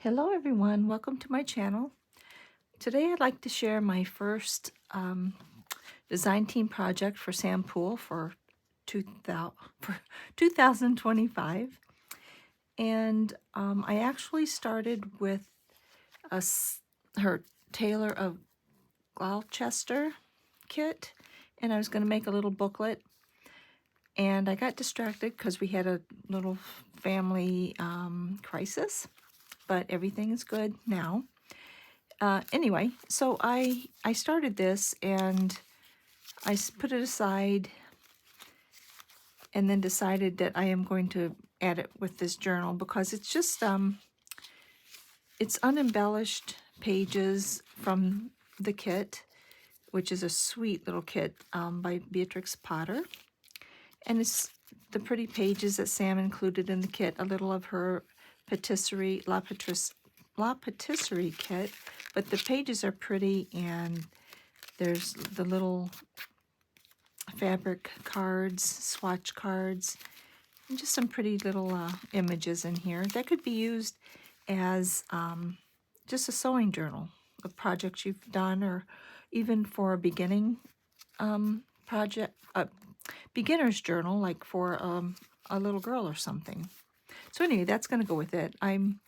Hello everyone, welcome to my channel. Today I'd like to share my first design team project for Sam Poole for 2025. And I actually started with her Tailor of Gloucester kit, and I was going to make a little booklet. And I got distracted because we had a little family crisis, but everything is good now. Anyway, so I started this and I put it aside and then decided that I am going to add it with this journal because it's just, it's unembellished pages from the kit, which is a sweet little kit by Beatrix Potter. And it's the pretty pages that Sam included in the kit, a little of her Patisserie, La Patisserie kit, but the pages are pretty, and there's the little fabric cards, swatch cards, and just some pretty little images in here that could be used as just a sewing journal of projects you've done, or even for a beginning project, beginner's journal, like for a little girl or something. So anyway, that's going to go with it. I'm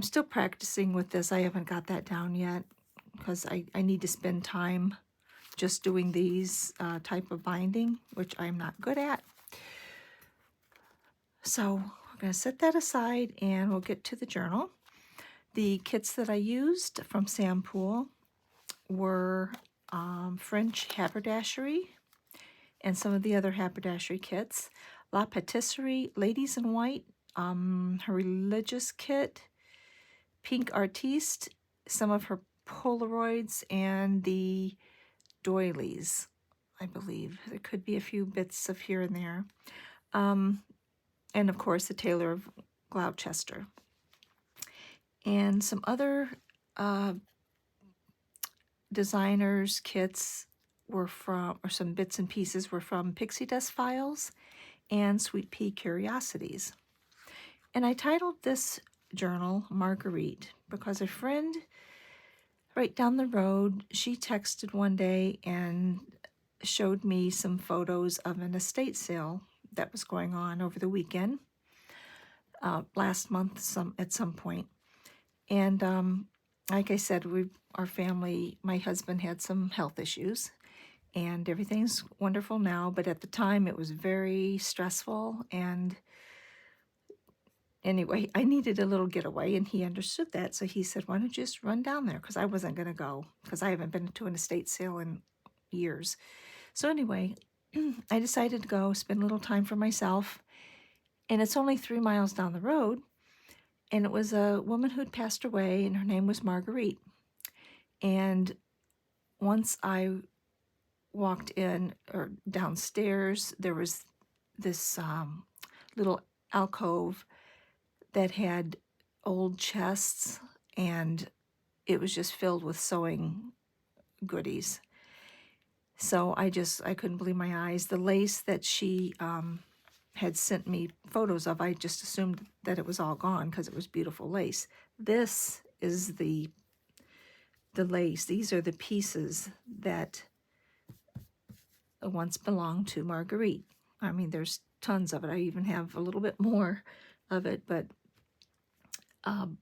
still practicing with this. I haven't got that down yet because I need to spend time just doing these type of binding, which I'm not good at. So we're going to set that aside and we'll get to the journal. The kits that I used from Sam Poole were French Haberdashery and some of the other Haberdashery kits. La Patisserie, Ladies in White, her religious kit, Pink Artiste, some of her Polaroids, and the doilies, I believe. There could be a few bits of here and there. And of course, the Tailor of Gloucester. And some other designers' kits were from, or some bits and pieces were from Pixie Dust Files and Sweetpea Curiosities. And I titled this journal Marguerite because a friend right down the road, she texted one day and showed me some photos of an estate sale that was going on over the weekend, last month at some point. And like I said, our family, my husband had some health issues, and everything's wonderful now, but at the time it was very stressful. And anyway, I needed a little getaway, and he understood that. So he said, why don't you just run down there? Because I wasn't going to go, because I haven't been to an estate sale in years. So anyway, I decided to go spend a little time for myself. And it's only 3 miles down the road. And it was a woman who'd passed away, and her name was Marguerite. And once I walked in, or downstairs, there was this little alcove that had old chests, and it was just filled with sewing goodies. So I couldn't believe my eyes. The lace that she had sent me photos of, I just assumed that it was all gone because it was beautiful lace. This is the lace. These are the pieces that once belonged to Marguerite. I mean, there's tons of it. I even have a little bit more of it, but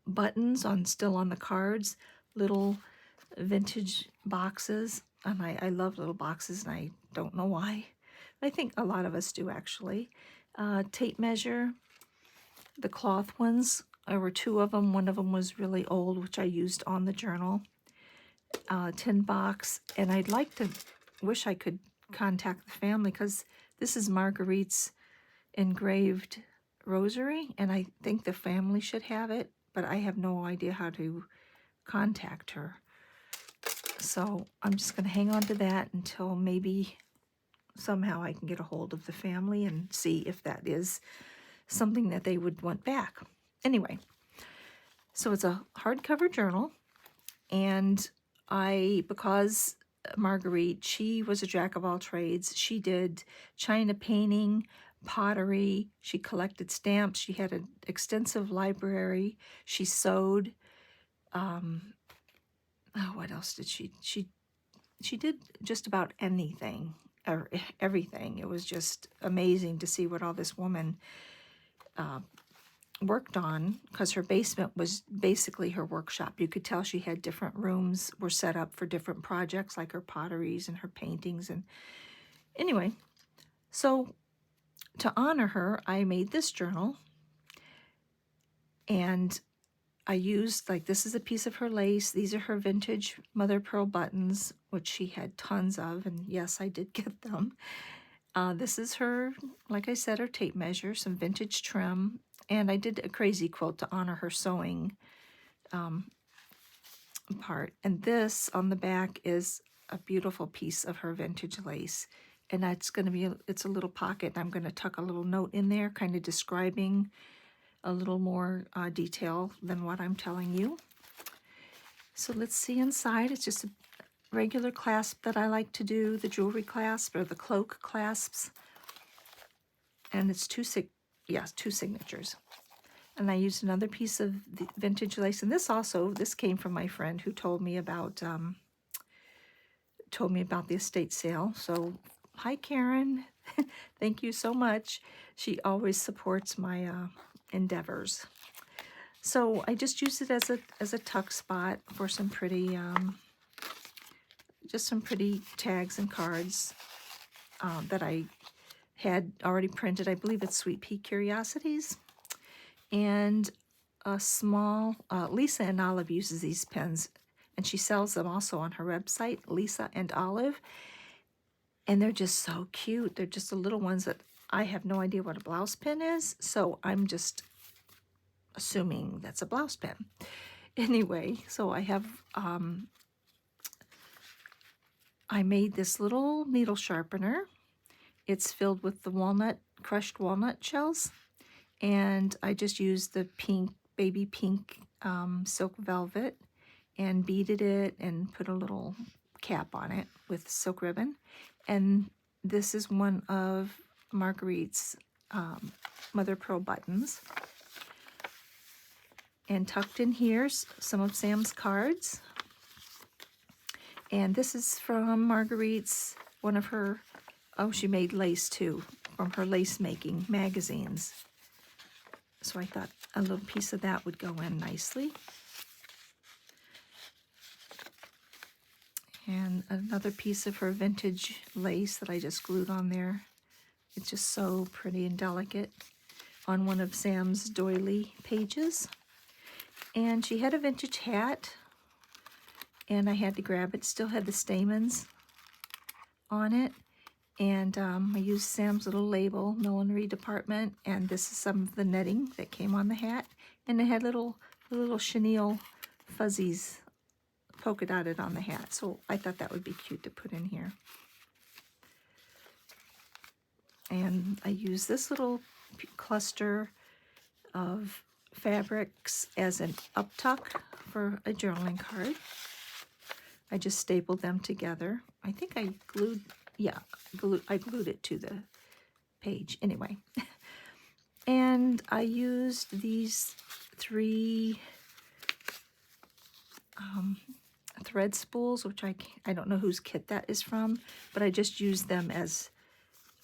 buttons still on the cards, little vintage boxes, and I love little boxes, and I don't know why. I think a lot of us do, actually. Tape measure, the cloth ones. There were 2 of them. One of them was really old, which I used on the journal. Tin box, and wish I could contact the family, because this is Marguerite's engraved rosary, and I think the family should have it, but I have no idea how to contact her. So I'm just going to hang on to that until maybe somehow I can get a hold of the family and see if that is something that they would want back. Anyway, so it's a hardcover journal, and because Marguerite, she was a jack of all trades. She did china painting, pottery, she collected stamps, she had an extensive library, she sewed, Oh, what else did she did just about anything or everything. It was just amazing to see what all this woman worked on, because her basement was basically her workshop. You could tell she had different rooms were set up for different projects, like her potteries and her paintings. And anyway, so to honor her, I made this journal, and I used, like, this is a piece of her lace. These are her vintage mother of pearl buttons, which she had tons of, and yes, I did get them. This is her, like I said, her tape measure, some vintage trim, and I did a crazy quilt to honor her sewing part. And this on the back is a beautiful piece of her vintage lace, and that's going to be, it's a little pocket, and I'm going to tuck a little note in there, kind of describing a little more detail than what I'm telling you. So let's see inside. It's just a regular clasp that I like to do, the jewelry clasp or the cloak clasps. And it's two signatures. And I used another piece of the vintage lace. And this came from my friend who told me about the estate sale. So hi, Karen. Thank you so much. She always supports my endeavors. So I just used it as a tuck spot for some pretty just some pretty tags and cards that I had already printed. I believe it's Sweetpea Curiosities. And a small, Lisa and Olive uses these pens, and she sells them also on her website, Lisa and Olive. And they're just so cute. They're just the little ones that I have no idea what a blouse pin is, so I'm just assuming that's a blouse pin. Anyway, so I have, I made this little needle sharpener. It's filled with the crushed walnut shells, and I just used the baby pink silk velvet and beaded it and put a little cap on it with silk ribbon. And this is one of Marguerite's mother of pearl buttons. And tucked in here's some of Sam's cards. And this is from Marguerite's, one of her, she made lace too, from her lace making magazines. So I thought a little piece of that would go in nicely. And another piece of her vintage lace that I just glued on there. It's just so pretty and delicate on one of Sam's doily pages. And she had a vintage hat, and I had to grab it. Still had the stamens on it. And I used Sam's little label, millinery department, and this is some of the netting that came on the hat. And it had little chenille fuzzies polka dotted on the hat. So I thought that would be cute to put in here. And I used this little cluster of fabrics as an uptuck for a journaling card. I just stapled them together. I think I glued it to the page. Anyway, and I used these 3 thread spools, which I don't know whose kit that is from, but I just used them as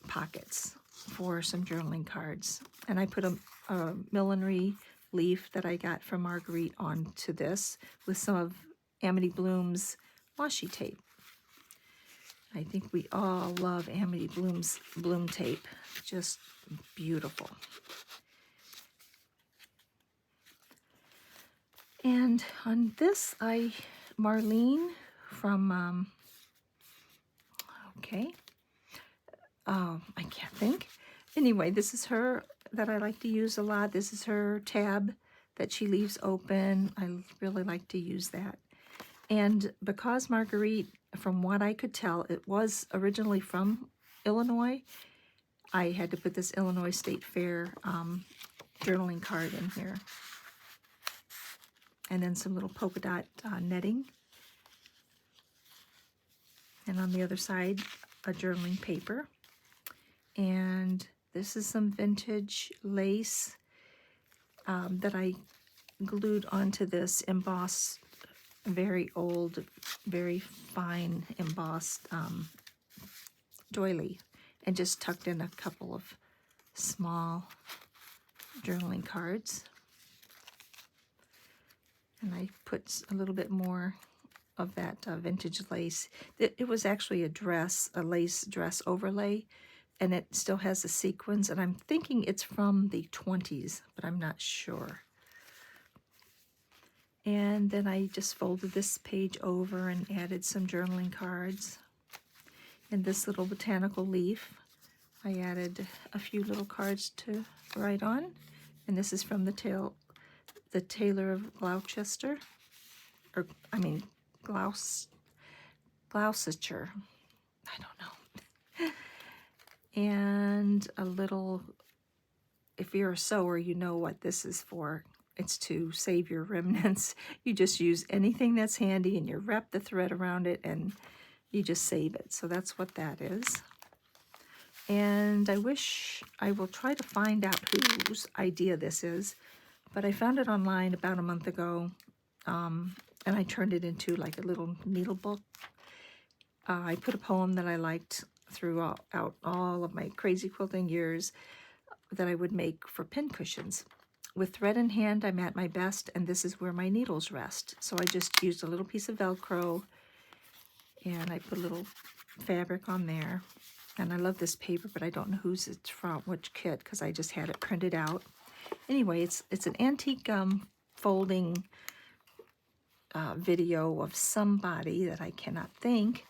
pockets for some journaling cards. And I put a millinery leaf that I got from Marguerite onto this with some of Amity Bloom's washi tape. I think we all love Amity Bloom's bloom tape. Just beautiful. And on this, Marlene from, I can't think. Anyway, this is her that I like to use a lot. This is her tab that she leaves open. I really like to use that. And because Marguerite, from what I could tell, it was originally from Illinois, I had to put this Illinois State Fair journaling card in here. And then some little polka dot netting. And on the other side, a journaling paper. And this is some vintage lace that I glued onto this embossed a very old, very fine embossed doily, and just tucked in a couple of small journaling cards. And I put a little bit more of that vintage lace. It was actually a dress, a lace dress overlay, and it still has the sequins, and I'm thinking it's from the 20s, but I'm not sure. And then I just folded this page over and added some journaling cards. And this little botanical leaf, I added a few little cards to write on. And this is from the Tailor of Gloucester, or I mean Gloucester. I don't know. And a little, if you're a sewer, you know what this is for. It's to save your remnants. You just use anything that's handy and you wrap the thread around it and you just save it. So that's what that is. And I will try to find out whose idea this is, but I found it online about a month ago, and I turned it into like a little needle book. I put a poem that I liked throughout all of my crazy quilting years that I would make for pincushions. With thread in hand, I'm at my best, and this is where my needles rest. So I just used a little piece of Velcro, and I put a little fabric on there. And I love this paper, but I don't know whose it's from, which kit, because I just had it printed out. Anyway, it's an antique folding video of somebody that I cannot think,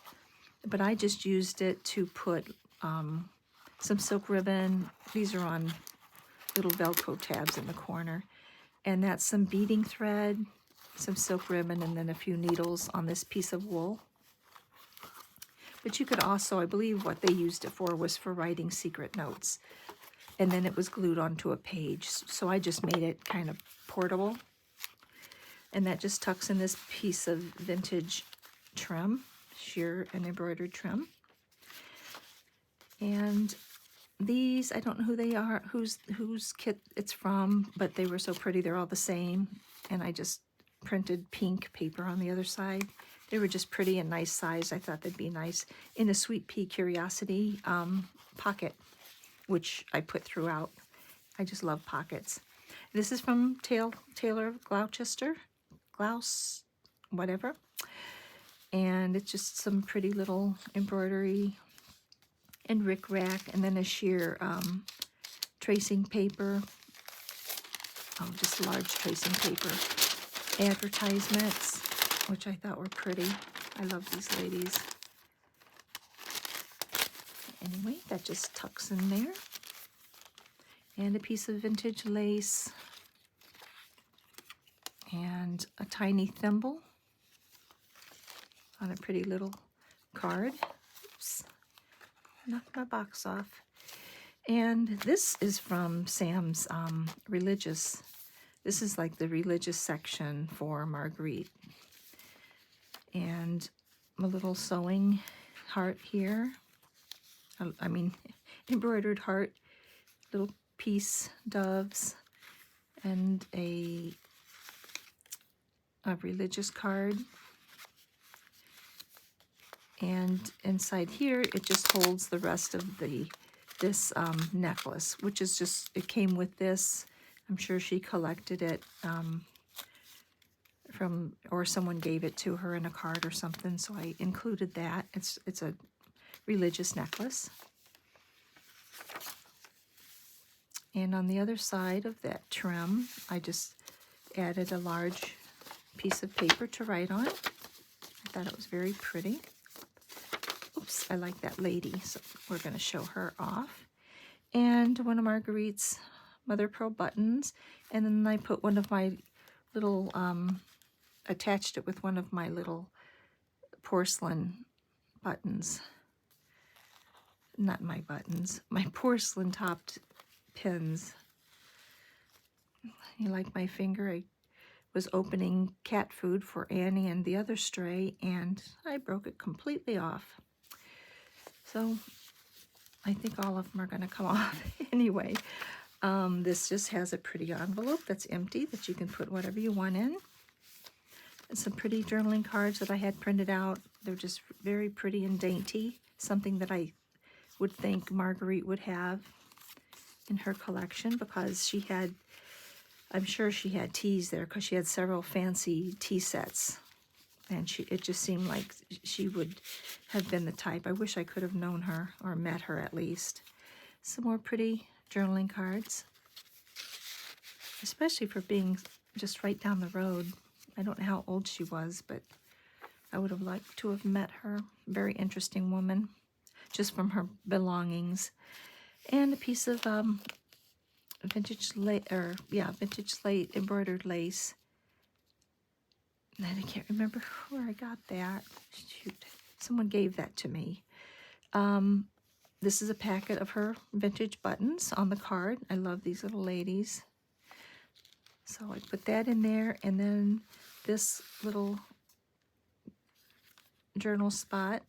but I just used it to put some silk ribbon. These are on little Velcro tabs in the corner. And that's some beading thread, some silk ribbon, and then a few needles on this piece of wool. But you could also, I believe what they used it for was for writing secret notes. And then it was glued onto a page. So I just made it kind of portable. And that just tucks in this piece of vintage trim, sheer and embroidered trim. And these, I don't know who they are, whose kit it's from, but they were so pretty. They're all the same. And I just printed pink paper on the other side. They were just pretty and nice size. I thought they'd be nice in a Sweetpea Curiosity pocket, which I put throughout. I just love pockets. This is from Tailor of Gloucester, whatever. And it's just some pretty little embroidery and rickrack, and then a sheer tracing paper. Oh, just large tracing paper. Advertisements, which I thought were pretty. I love these ladies. Anyway, that just tucks in there. And a piece of vintage lace. And a tiny thimble on a pretty little card. Oops, knocked my box off. And this is from Sam's religious. This is like the religious section for Marguerite. And a little sewing heart here. I mean, embroidered heart, little peace doves, and a religious card. And inside here, it just holds the rest of this necklace, which is just, it came with this. I'm sure she collected it from, or someone gave it to her in a card or something, so I included that. It's a religious necklace. And on the other side of that trim, I just added a large piece of paper to write on. I thought it was very pretty. Oops, I like that lady, so we're going to show her off. And one of Marguerite's mother of pearl buttons, and then I put one of my little, attached it with one of my little porcelain buttons. Not my buttons, my porcelain topped pins. You like my finger? I was opening cat food for Annie and the other stray, and I broke it completely off. So I think all of them are going to come off anyway. This just has a pretty envelope that's empty that you can put whatever you want in. some pretty journaling cards that I had printed out. They're just very pretty and dainty, something that I would think Marguerite would have in her collection, because she had, I'm sure she had teas there, because she had several fancy tea sets, and it just seemed like she would have been the type. I wish I could have known her, or met her at least. Some more pretty journaling cards, especially for being just right down the road. I don't know how old she was, but I would have liked to have met her. Very interesting woman, just from her belongings. And a piece of vintage slate embroidered lace. And I can't remember where I got that. Shoot, someone gave that to me. This is a packet of her vintage buttons on the card. I love these little ladies. So I put that in there, and then this little journal spot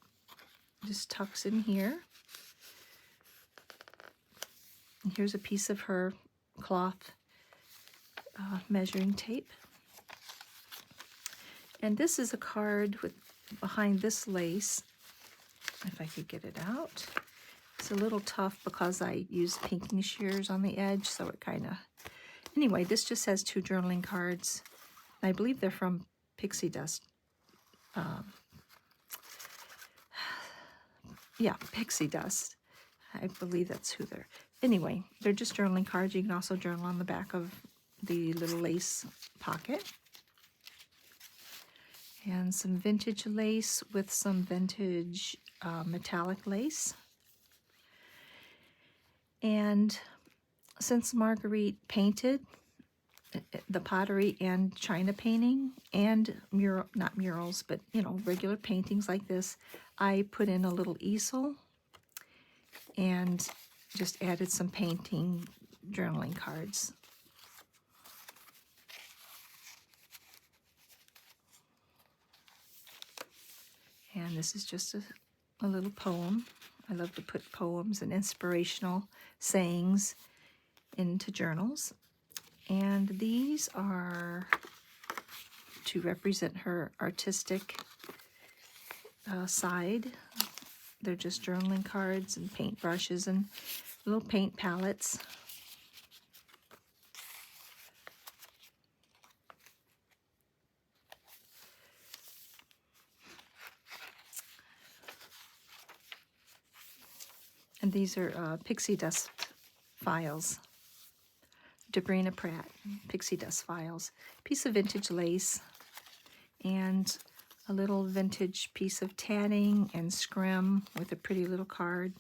just tucks in here. And here's a piece of her cloth measuring tape. And this is a card with behind this lace, if I could get it out. It's a little tough because I used pinking shears on the edge, so it kind of... Anyway, this just has 2 journaling cards. I believe they're from Pixie Dust. Yeah, Pixie Dust. I believe that's who they're... Anyway, they're just journaling cards. You can also journal on the back of the little lace pocket. And some vintage lace with some vintage metallic lace. And since Marguerite painted the pottery and china painting and not murals, but regular paintings like this, I put in a little easel and just added some painting journaling cards. And this is just a little poem. I love to put poems and inspirational sayings into journals. And these are to represent her artistic side. They're just journaling cards and paint brushes and little paint palettes. And these are Pixie Dust files. Debrina Pratt, Pixie Dust files. Piece of vintage lace and a little vintage piece of tatting and scrim with a pretty little card.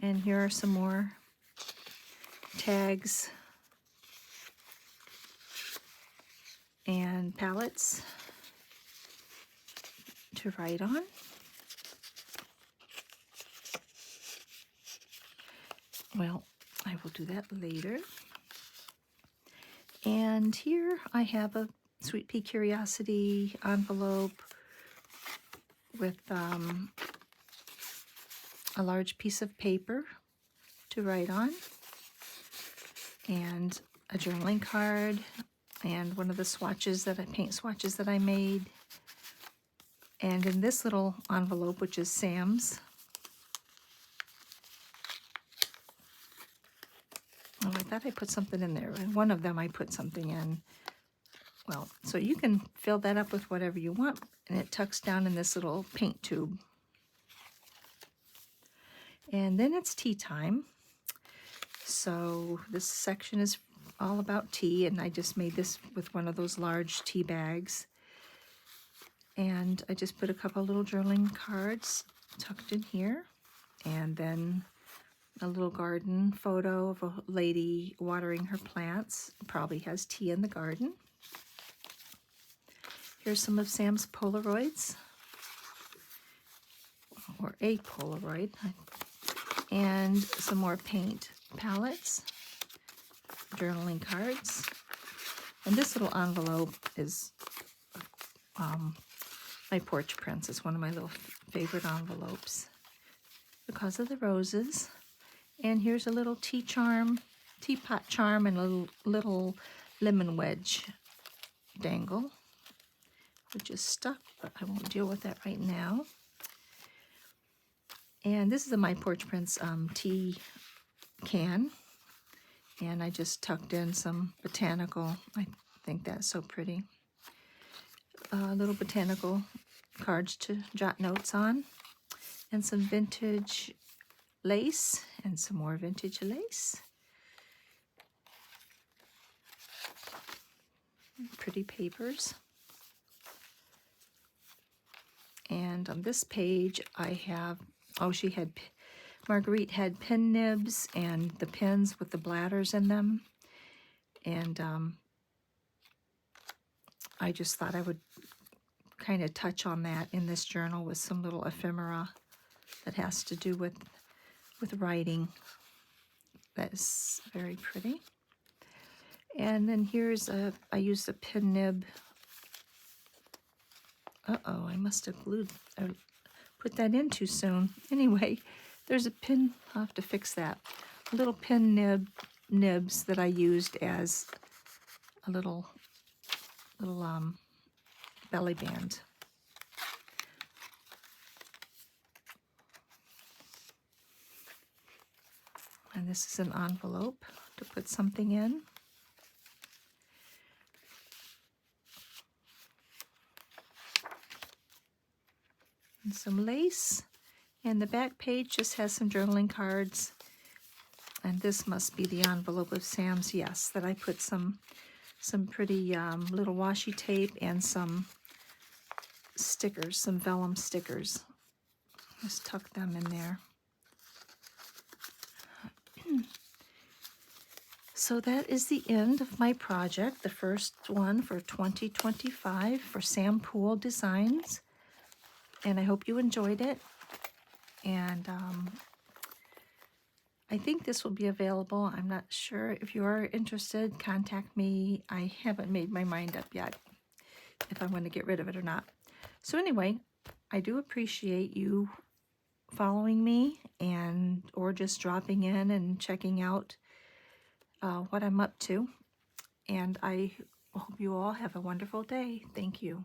And here are some more tags and palettes to write on. Well, I will do that later. And here I have a Sweetpea Curiosity envelope with a large piece of paper to write on, and a journaling card, and one of the paint swatches that I made. And in this little envelope, which is Sam's, oh, I thought I put something in there. In one of them, I put something in. Well, so you can fill that up with whatever you want, and it tucks down in this little paint tube. And then it's tea time. So this section is all about tea, and I just made this with one of those large tea bags. And I just put a couple little journaling cards tucked in here, and then a little garden photo of a lady watering her plants. Probably has tea in the garden. Here's some of Sam's Polaroids, or a Polaroid, and some more paint palettes, journaling cards. And this little envelope is my porch prints. It's one of my little favorite envelopes because of the roses. And here's a little teapot charm, and a little lemon wedge dangle. which is stuck, but I won't deal with that right now. And this is a My Porch Prince tea can, and I just tucked in some botanical. I think that's so pretty. Little botanical cards to jot notes on, and some vintage lace, and some more vintage lace. Pretty papers. And on this page I have, oh, Marguerite had pin nibs and the pins with the bladders in them. And I just thought I would kind of touch on that in this journal with some little ephemera that has to do with writing. That's very pretty. And then here's I used a pin nib. Uh-oh, I must have put that in too soon. Anyway, there's a pin, I'll have to fix that. Little pin nibs that I used as a little belly band. And this is an envelope to put something in. And some lace. And the back page just has some journaling cards. And this must be the envelope of Sam's, yes, that I put some pretty little washi tape and some stickers, some vellum stickers. Just tuck them in there. So that is the end of my project, the first one for 2025 for Sam Poole Designs. And I hope you enjoyed it. And I think this will be available. I'm not sure. If you are interested, contact me. I haven't made my mind up yet if I want to get rid of it or not. So anyway, I do appreciate you following me or just dropping in and checking out what I'm up to. And I hope you all have a wonderful day. Thank you.